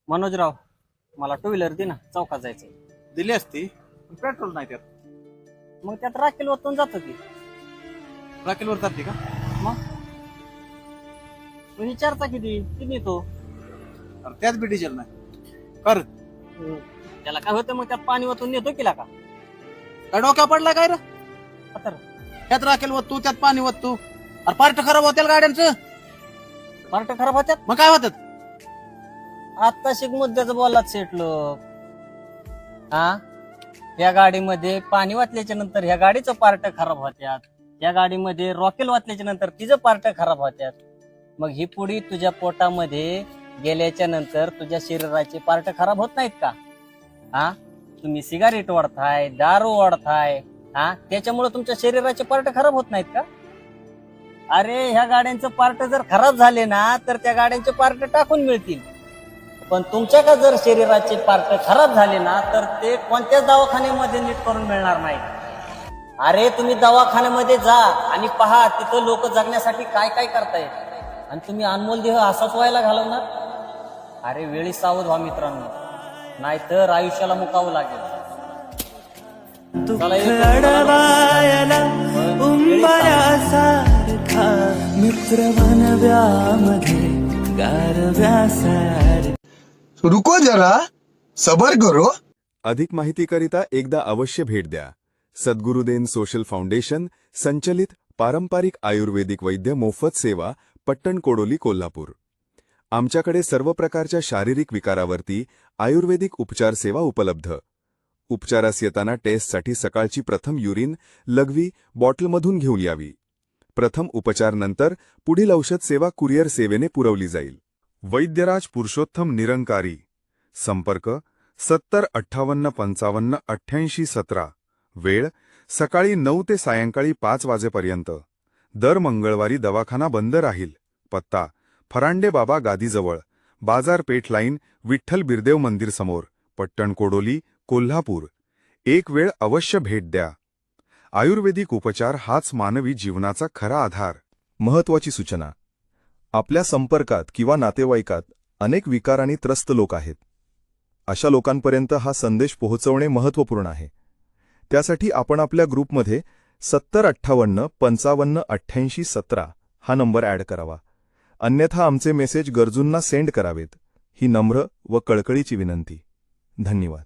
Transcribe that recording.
मनोजराव, मला two wheeler दे ना, चौकात जायचंय. दिली असती पण पेट्रोल नाही त्यात. मग त्यात राखेल ओतून जातो की. राखेलवर जाते का? मग तू विचारता किती नेतो. अरे त्यात बी डिझेल नाही कर. त्याला काय होतं मग, त्यात पाणी ओतून नेतो की का. काय डोक्या पडला काय रे? तर त्यात राखेल तू त्यात पाणी तू. अरे पार्ट खराब होतील गाड्यांचं. पार्ट खराब होत्यात. मग काय होतात? आता शिक मुद्द्याचं बोललात सेटलो. हा, या गाडीमध्ये पाणी वाचल्याच्या नंतर ह्या गाडीचं पार्ट खराब होत्यात. या गाडीमध्ये रॉकेल वाचल्याच्या नंतर तिचं पार्ट खराब होत्यात. मग ही पुढी तुझ्या पोटामध्ये गेल्याच्या नंतर तुझ्या शरीराचे पार्ट खराब होत नाहीत का? हा, तुम्ही सिगारेट ओढताय, दारू ओढताय, हा, त्याच्यामुळे तुमच्या शरीराचे पार्ट खराब होत नाहीत का? अरे ह्या गाड्यांचं पार्ट जर खराब झाले ना, तर त्या गाड्यांचे पार्ट टाकून मिळतील. पण तुमच्या का जर शरीराचे पार्ट खराब झाले ना, तर ते कोणत्याच दवाखान्यामध्ये नीट करून मिळणार नाही. अरे तुम्ही दवाखान्यामध्ये जा आणि पहा तिथं लोक जगण्यासाठी काय काय करतायत, आणि तुम्ही अनमोल देह असाच व्हायला घालवणार. अरे वेळी सावध व्हा मित्रांनो, नाहीतर आयुष्याला मुकावं लागेल. चला, मित्र बनव्यामध्ये गारव्यासार. रुको जरा, सबर करो. अधिक माहितीकरिता एकदा अवश्य भेट द्या. सद्गुरुदेन सोशल फाउंडेशन संचलित पारंपरिक आयुर्वेदिक वैद्य मोफत सेवा, पट्टण कोडोली, कोल्हापूर. आमच्याकडे सर्व प्रकारच्या शारीरिक विकारावरती आयुर्वेदिक उपचार सेवा उपलब्ध. उपचारास येताना टेस्टसाठी सकाळची प्रथम युरिन लघवी बॉटलमधून घेऊन यावी. प्रथम उपचार नंतर पुढील औषध सेवा कुरिअर सेवेने पुरवली जाईल. वैद्यराज पुरुषोत्तम निरंकारी. संपर्क 7058558817. वेळ सकाळी 9 ते सायंकाळी 5 वाजेपर्यंत. दर मंगळवारी दवाखाना बंद राहील. पत्ता फरांडे बाबा गादीजवळ, बाजारपेठ लाईन, विठ्ठल बिरदेव मंदिर समोर, पट्टण कोडोली, कोल्हापूर. एक वेळ अवश्य भेट द्या. आयुर्वेदिक उपचार हाच मानवी जीवनाचा खरा आधार. महत्त्वाची सूचना. आपल्या संपर्कात किंवा नातेवाईकात अनेक विकारांनी त्रस्त लोक आहेत. अशा लोकांपर्यंत हा संदेश पोहोचवणे महत्त्वपूर्ण आहे. त्यासाठी आपण आपल्या ग्रुपमध्ये 7058558817 हा नंबर ॲड करावा. अन्यथा आमचे मेसेज गरजूंना सेंड करावेत. ही नम्र व कळकळीची विनंती. धन्यवाद.